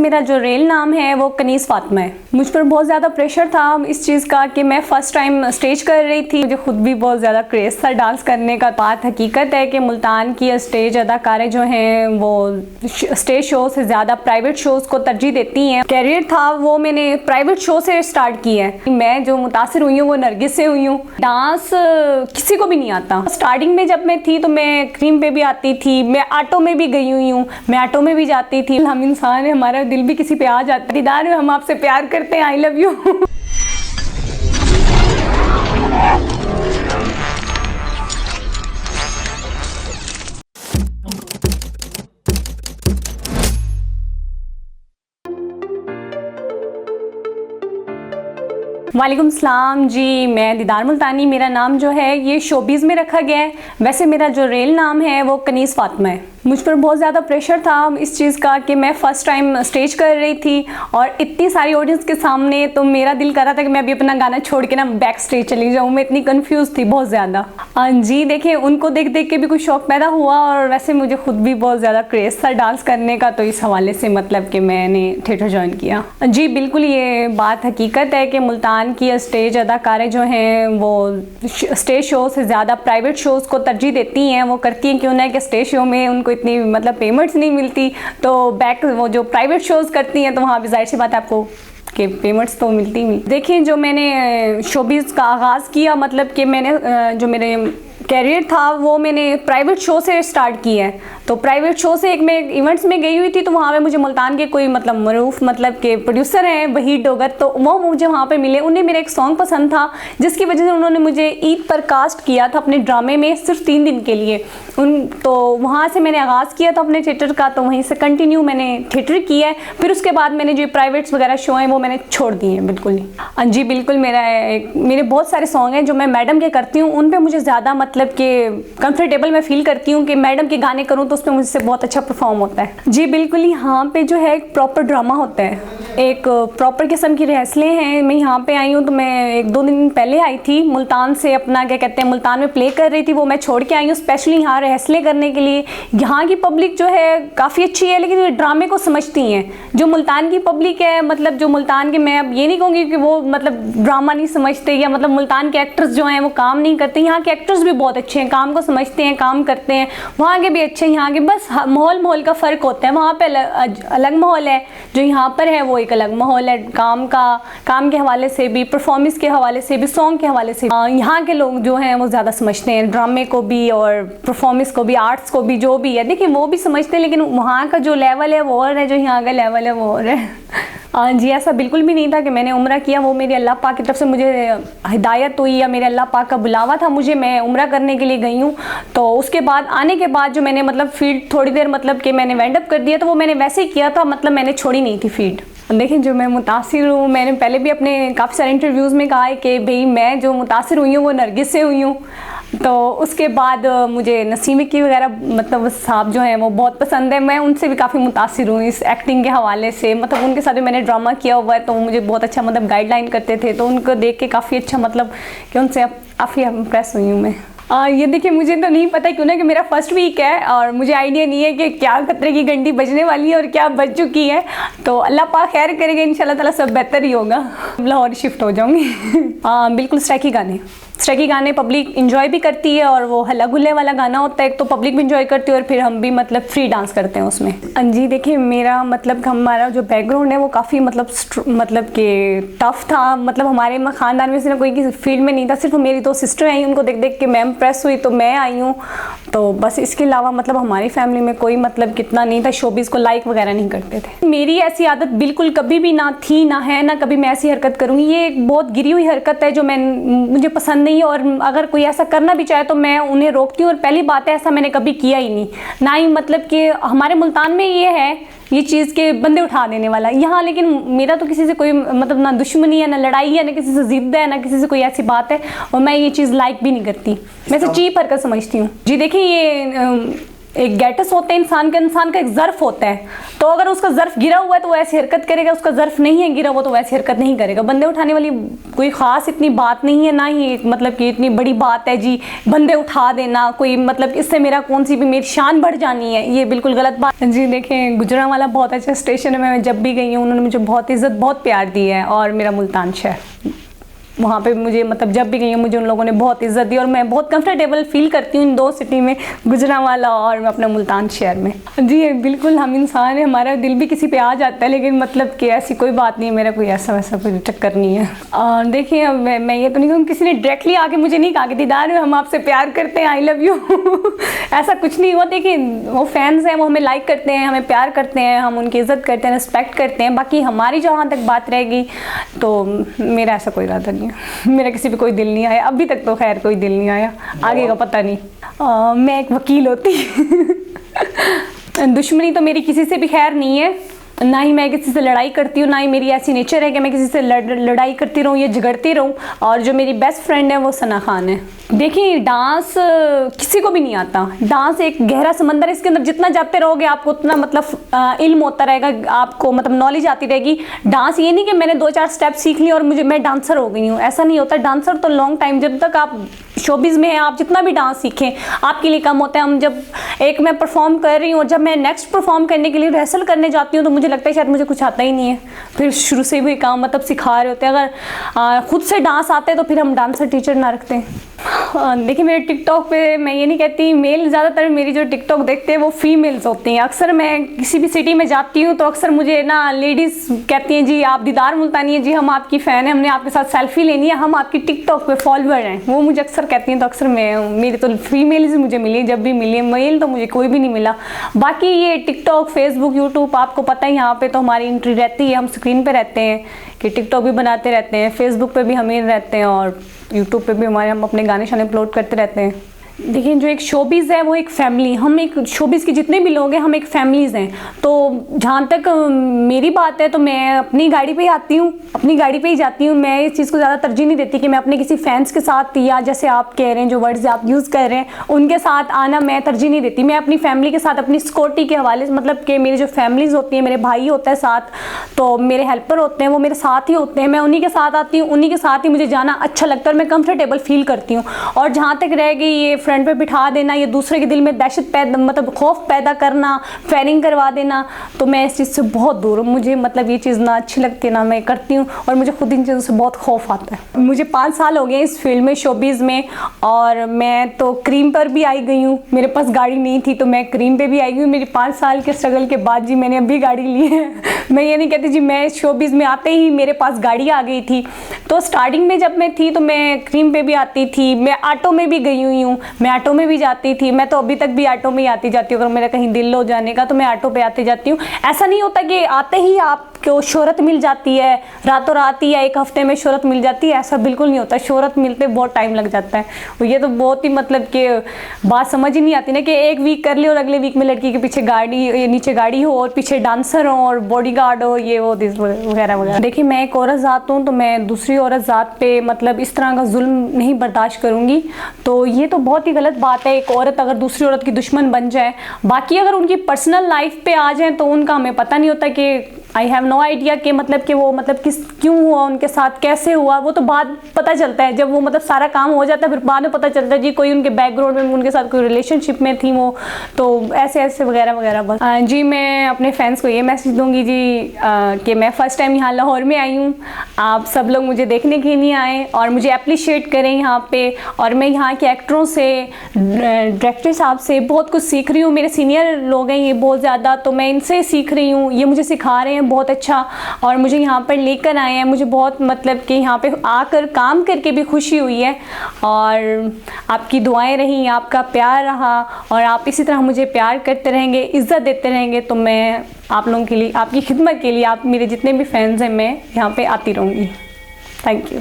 मेरा जो रियल नाम है वो कनीज़ फातिमा है। मुझ पर बहुत ज़्यादा प्रेशर था इस चीज़ का कि मैं फ़र्स्ट टाइम स्टेज कर रही थी। मुझे खुद भी बहुत ज़्यादा क्रेज़ था डांस करने का। बात हकीकत है कि मुल्तान की स्टेज अदाकारें जो हैं वो स्टेज शो से ज़्यादा प्राइवेट शोज़ को तरजीह देती हैं। कैरियर था वो मैंने प्राइवेट शो से स्टार्ट किया है। मैं जो मुतासिर हुई हूँ वो नरगिस से हुई हूँ। डांस किसी को भी नहीं आता। स्टार्टिंग में जब मैं थी तो मैं क्रीम पे भी आती थी, मैं ऑटो में भी गई हुई हूँ, मैं ऑटो में भी जाती थी। हम इंसान है, हमारा दिल भी किसी पे आ जाता है। दीदार हम आपसे प्यार करते हैं, आई लव यू। वालेकुम सलाम जी, मैं दीदार मुल्तानी, मेरा नाम जो है ये शोबीज़ में रखा गया है। वैसे मेरा जो रियल नाम है वो कनीज़ फातिमा है। मुझ पर बहुत ज़्यादा प्रेशर था इस चीज़ का कि मैं फ़र्स्ट टाइम स्टेज कर रही थी और इतनी सारी ऑडियंस के सामने, तो मेरा दिल कर रहा था कि मैं अभी अपना गाना छोड़ के ना बैक स्टेज चली जाऊँ। मैं इतनी कंफ्यूज थी बहुत ज़्यादा। जी देखिए, उनको देख देख के भी कुछ शौक़ पैदा हुआ और वैसे मुझे खुद भी बहुत ज़्यादा क्रेज़ था डांस करने का, तो इस हवाले से मतलब कि मैंने थिएटर ज्वाइन किया। जी बिल्कुल, ये बात हकीकत है कि मुल्तान की स्टेज अदाकारें जो हैं वो स्टेज शो से ज़्यादा प्राइवेट शोज़ को तरजीह देती हैं। वो करती हैं क्यों ना कि स्टेज शो में उनको इतनी मतलब पेमेंट्स नहीं मिलती, तो बैक वो जो प्राइवेट शोज़ करती हैं तो वहाँ भी जाहिर सी बात है आपको कि पेमेंट्स तो मिलती नहीं। देखिए, जो मैंने शोबिज़ का आगाज़ किया, मतलब कि मैंने जो मेरे कैरियर था वो मैंने प्राइवेट शो से स्टार्ट किया है। तो प्राइवेट शो से मैं इवेंट्स में गई हुई थी, तो वहाँ पे मुझे मुल्तान के कोई मतलब मरूफ मतलब के प्रोड्यूसर हैं वहीद डोगर, तो वो मुझे वहाँ पे मिले। उन्हें मेरा एक सॉन्ग पसंद था जिसकी वजह से उन्होंने मुझे ईद पर कास्ट किया था अपने ड्रामे में सिर्फ 3 दिन के लिए। तो वहाँ से मैंने आगाज़ किया था अपने थिएटर का, तो वहीं से कंटिन्यू मैंने थिएटर किया है। फिर उसके बाद मैंने जो प्राइवेट्स वगैरह शो हैं वो मैंने छोड़ दिए हैं बिल्कुल ही। जी बिल्कुल, मेरे बहुत सारे सॉन्ग हैं जो मैं मैडम के करती हूँ, उन पर मुझे ज़्यादा मतलब कि कंफर्टेबल मैं फील करती हूँ कि मैडम के गाने करूँ तो उसमें मुझसे बहुत अच्छा परफॉर्म होता है। जी बिल्कुल, यहाँ पे जो है एक प्रॉपर ड्रामा होता है, एक प्रॉपर किस्म की रिहर्सलें हैं। मैं यहाँ पे आई हूँ तो मैं 1-2 दिन पहले आई थी मुल्तान से, अपना क्या कहते हैं मुल्तान में प्ले कर रही थी, वो मैं छोड़ के आई हूँ स्पेशली यहाँ रिहर्सलें करने के लिए। यहाँ की पब्लिक जो है काफ़ी अच्छी है, लेकिन ये ड्रामे को समझती हैं। जो मुल्तान की पब्लिक है, मतलब जो मुल्तान के, मैं अब ये नहीं कहूँगी कि वो मतलब ड्रामा नहीं समझते या मतलब मुल्तान के एक्टर्स जो हैं वो काम नहीं करते। यहाँ के एक्टर्स भी बहुत अच्छे हैं, काम को समझते हैं, काम करते हैं। वहाँ के भी अच्छे हैं, यहाँ के बस माहौल का फ़र्क होता है। वहाँ पे अलग माहौल है, जो यहाँ पर है वो एक अलग माहौल है। काम के हवाले से भी, परफॉर्मेंस के हवाले से भी, सॉन्ग के हवाले से भी। यहाँ के लोग जो हैं वो ज़्यादा समझते हैं ड्रामे को भी और परफॉर्मेंस को भी, आर्ट्स को भी, जो भी है देखिए वो भी समझते हैं, लेकिन वहाँ का जो लेवल है वो और है, जो यहाँ का लेवल है वो और है। जी ऐसा बिल्कुल भी नहीं था कि मैंने उम्रा किया, वो मेरी अल्लाह पाक की तरफ से मुझे हिदायत हुई या मेरे अल्लाह पाक का बुलावा था मुझे, मैं उम्रा करने के लिए गई हूँ। तो उसके बाद आने के बाद जो मैंने मतलब फील्ड थोड़ी देर मतलब कि मैंने वाइंड अप कर दिया, तो वो मैंने वैसे ही किया था, मतलब मैंने छोड़ी नहीं थी फील्ड। देखिए, जो मैं मुतासिर हूँ, मैंने पहले भी अपने काफ़ी सारे इंटरव्यूज़ में कहा है कि भाई मैं जो मुतासिर हुई हूँ वो नरगिस से हुई हूँ। तो उसके बाद मुझे नसीम की वगैरह मतलब साहब जो हैं वो बहुत पसंद है। मैं उनसे भी काफ़ी मुतासिर हूँ इस एक्टिंग के हवाले से, मतलब उनके साथ भी मैंने ड्रामा किया हुआ है, तो वो मुझे बहुत अच्छा मतलब गाइडलाइन करते थे, तो उनको देख के काफ़ी अच्छा मतलब कि उनसे काफ़ी इम्प्रेस हुई हूँ मैं। ये देखिए, मुझे तो नहीं पता क्यों ना कि मेरा फर्स्ट वीक है और मुझे आइडिया नहीं है कि क्या खतरे की घंटी बजने वाली है और क्या बज चुकी है। तो अल्लाह पाक खैर करेगा, इंशाल्लाह ताला सब बेहतर ही होगा। लाहौर शिफ्ट हो जाऊँगी। बिल्कुल, स्ट्राइकी गाने पब्लिक इंजॉय भी करती है और वो हल्ला गुल्ले वाला गाना होता है, तो पब्लिक भी इंजॉय करती है और फिर हम भी मतलब फ्री डांस करते हैं उसमें। जी देखिए, मेरा मतलब हमारा जो बैकग्राउंड है वो काफ़ी मतलब कि टफ़ था। मतलब हमारे ख़ानदान में से ना कोई किसी फील्ड में नहीं था, सिर्फ मेरी 2 सिस्टर आई, उनको देख देख के मैं इम्प्रेस हुई तो मैं आई हूँ। तो बस इसके अलावा मतलब हमारी फैमिली में कोई मतलब कितना नहीं था, शोबिज़ को लाइक वगैरह नहीं करते थे। मेरी ऐसी आदत बिल्कुल कभी भी ना थी, ना है, ना कभी मैं ऐसी हरकत करूँगी। ये एक बहुत गिरी हुई हरकत है जो मुझे पसंद नहीं, और अगर कोई ऐसा करना भी चाहे तो मैं उन्हें रोकती हूँ। और पहली बात है, ऐसा मैंने कभी किया ही नहीं, ना ही मतलब कि हमारे मुल्तान में ये है ये चीज़ के बंदे उठा देने वाला यहाँ। लेकिन मेरा तो किसी से कोई मतलब ना दुश्मनी है, ना लड़ाई है, ना किसी से जिद्द है, ना किसी से कोई ऐसी बात है, और मैं ये चीज़ लाइक भी नहीं करती। मैं इसे चीप हरकत समझती हूँ। जी देखिए, ये एक गैटस होते हैं इंसान का एक ज़र्फ होता है, तो अगर उसका ज़र्फ गिरा हुआ है तो वो ऐसी हरकत करेगा, उसका ज़र्फ नहीं है गिरा हुआ तो वैसी हरकत नहीं करेगा। बंदे उठाने वाली कोई ख़ास इतनी बात नहीं है, ना ही मतलब कि इतनी बड़ी बात है जी बंदे उठा देना, कोई मतलब इससे मेरा कौन सी भी मेरी शान बढ़ जानी है, ये बिल्कुल गलत बात जी। देखें, गुजरांवाला बहुत अच्छा स्टेशन है, मैं जब भी गई हूँ उन्होंने मुझे बहुत इज़्ज़त बहुत प्यार दी है, और मेरा मुल्तान शहर, वहाँ पे मुझे मतलब जब भी गई हूँ मुझे उन लोगों ने बहुत इज़्ज़त दी, और मैं बहुत कंफर्टेबल फील करती हूँ इन दो सिटी में, गुजरांवाला और अपना मुल्तान शहर में जी। बिल्कुल हम इंसान हैं, हमारा दिल भी किसी पे आ जाता है, लेकिन मतलब कि ऐसी कोई बात नहीं है, मेरा कोई ऐसा वैसा कोई चक्कर नहीं है। और देखिए मैं ये तो नहीं कहूँ, किसी ने डायरेक्टली आके मुझे नहीं कहा कि दीदार हम आपसे प्यार करते हैं, आई लव यू ऐसा कुछ नहीं हुआ। देखिए वो फैंस हैं, वो हमें लाइक करते हैं, हमें प्यार करते हैं, हम उनकी इज़्ज़त करते हैं, रिस्पेक्ट करते हैं। बाकी हमारी जहाँ तक बात रहेगी तो मेरा ऐसा कोई इरादा नहीं है, मेरा किसी पे कोई दिल नहीं आया अभी तक, तो खैर कोई दिल नहीं आया, आगे का पता नहीं। मैं एक वकील होती दुश्मनी तो मेरी किसी से भी खैर नहीं है, ना ही मैं किसी से लड़ाई करती हूँ, ना ही मेरी ऐसी नेचर है कि मैं किसी से लड़ाई करती रहूँ या झगड़ती रहूँ। और जो मेरी बेस्ट फ्रेंड है वो सना खान है। देखिए डांस किसी को भी नहीं आता, डांस एक गहरा समंदर है, इसके अंदर जितना जाते रहोगे आपको उतना मतलब इल्म होता रहेगा, आपको मतलब नॉलेज आती रहेगी। डांस ये नहीं कि मैंने 2-4 स्टेप सीख ली और मैं डांसर हो गई हूँ, ऐसा नहीं होता। डांसर तो लॉन्ग टाइम, जब तक आप शोबिज़ में हैं, आप जितना भी डांस सीखें आपके लिए कम होता है। हम जब मैं परफॉर्म कर रही हूँ और जब मैं नेक्स्ट परफॉर्म करने के लिए रिहर्सल करने जाती हूँ तो मुझे लगता है शायद मुझे कुछ आता ही नहीं है, फिर शुरू से भी काम मतलब सिखा रहे होते हैं। अगर खुद से डांस आते हैं तो फिर हम डांसर टीचर ना रखते हैं। देखिए मेरे टिकटॉक पे, मैं ये नहीं कहती मेल, ज़्यादातर मेरी जो टिकटॉक देखते हैं वो फीमेल्स होती हैं। अक्सर मैं किसी भी सिटी में जाती हूँ तो अक्सर मुझे ना लेडीज़ कहती हैं जी आप दीदार मुल्तानी है जी, हम आपकी फ़ैन हैं, हमने आपके साथ सेल्फी लेनी है, हम आपकी टिकटॉक पे फॉलोअर हैं, वो मुझे अक्सर कहती हैं। तो अक्सर मेरी तो फीमेल्स मुझे मिली, जब भी मिली है, मेल तो मुझे कोई भी नहीं मिला। बाकी ये टिकटॉक, फेसबुक, यूट्यूब आपको पता है यहाँ पे तो हमारी एंट्री रहती है, हम स्क्रीन पे रहते हैं कि टिकटॉक भी बनाते रहते हैं, फेसबुक पे भी हम ही रहते हैं, और यूट्यूब पे भी हम अपने गाने शाने अपलोड करते रहते हैं। देखिए जो एक शोबिज़ है वो एक फैमिली, हम एक शोबिज़ के जितने भी लोग हैं हम एक फैमिलीज़ हैं। तो जहाँ तक मेरी बात है तो मैं अपनी गाड़ी पे ही आती हूँ, अपनी गाड़ी पे ही जाती हूँ। मैं इस चीज़ को ज़्यादा तरजीह नहीं देती कि मैं अपने किसी फैंस के साथ, या जैसे आप कह रहे हैं जो वर्ड्स आप यूज़ कर रहे हैं उनके साथ आना मैं तरजीह नहीं देती। मैं अपनी फैमिली के साथ, अपनी सिक्योरिटी के हवाले से, मतलब कि मेरी जो फैमिलीज़ होती हैं, मेरे भाई होता है साथ, तो मेरे हेल्पर होते हैं, वो मेरे साथ ही होते हैं, मैं उन्हीं के साथ आती हूँ, उन्हीं के साथ ही मुझे जाना अच्छा लगता है और मैं कंफर्टेबल फील करती हूँ। और जहाँ तक रह गई ये फ्रंट पे बिठा देना, ये दूसरे के दिल में दहशत पैदा, मतलब खौफ पैदा करना, फायरिंग करवा देना, तो मैं इस चीज़ से बहुत दूर हूँ। मुझे मतलब ये चीज़ ना अच्छी लगती है ना मैं करती हूँ, और मुझे खुद इन चीज़ों से बहुत खौफ आता है। मुझे 5 साल हो गए इस फील्ड में, शोबिज़ में, और मैं तो क्रीम पर भी आई गई हूँ। मेरे पास गाड़ी नहीं थी तो मैं क्रीम पे भी आई हूँ। मेरी 5 साल के स्ट्रगल के बाद जी मैंने अभी गाड़ी ली है। मैं ये नहीं कहती जी मैं शोबिज़ में आते ही मेरे पास गाड़ी आ गई थी। तो स्टार्टिंग में जब मैं थी तो मैं क्रीम पे भी आती थी, मैं ऑटो में भी गई हुई हूँ, मैं ऑटो में भी जाती थी, मैं तो अभी तक भी ऑटो में ही आती जाती हूँ। अगर मेरा कहीं दिल हो जाने का तो मैं ऑटो पे आती जाती हूँ। ऐसा नहीं होता कि आते ही आपको शोहरत मिल जाती है रातों रात ही, या एक हफ्ते में शोहरत मिल जाती है, ऐसा बिल्कुल नहीं होता। शोहरत मिलते बहुत टाइम लग जाता है। और ये तो बहुत ही मतलब कि बात समझ ही नहीं आती ना कि एक वीक कर ले और अगले वीक में लड़की के पीछे गाड़ी, नीचे गाड़ी हो और पीछे डांसर हो और बॉडीगार्ड हो, ये वो वगैरह वगैरह। देखिए मैं एक औरत ज़ात हूँ तो मैं दूसरी औरत ज़ात पे मतलब इस तरह का जुल्म नहीं बर्दाश्त करूँगी। तो ये तो बहुत ही गलत बात है, एक औरत अगर दूसरी औरत की दुश्मन बन जाए। बाकी अगर उनकी पर्सनल लाइफ पे आ जाए तो उनका हमें पता नहीं होता कि आई हैव नो आइडिया कि मतलब कि वो मतलब क्यों हुआ उनके साथ, कैसे हुआ, वो तो बाद पता चलता है जब वो मतलब सारा काम हो जाता है, फिर बाद में पता चलता है जी कोई उनके बैकग्राउंड में उनके साथ कोई रिलेशनशिप में थी वो, तो ऐसे ऐसे वगैरह वगैरह। बस जी मैं अपने फैंस को ये मैसेज दूंगी जी कि मैं फ़र्स्ट टाइम यहाँ लाहौर में आई हूँ, आप सब लोग मुझे देखने के लिए आएँ और मुझे अप्रिशिएट करें यहाँ पे। और मैं यहाँ के एक्टरों से, डायरेक्टर साहब से बहुत कुछ सीख रही हूँ। मेरे सीनियर लोग हैं ये बहुत ज़्यादा, तो मैं इनसे सीख रही हूँ, ये मुझे सिखा रहे हैं बहुत अच्छा, और मुझे यहाँ पर लेकर आए हैं। मुझे बहुत मतलब कि यहाँ पे आकर काम करके भी खुशी हुई है, और आपकी दुआएं रहीं, आपका प्यार रहा, और आप इसी तरह मुझे प्यार करते रहेंगे, इज़्ज़त देते रहेंगे, तो मैं आप लोगों के लिए, आपकी खिदमत के लिए, आप मेरे जितने भी फैंस हैं, मैं यहाँ पे आती रहूँगी। Thank you.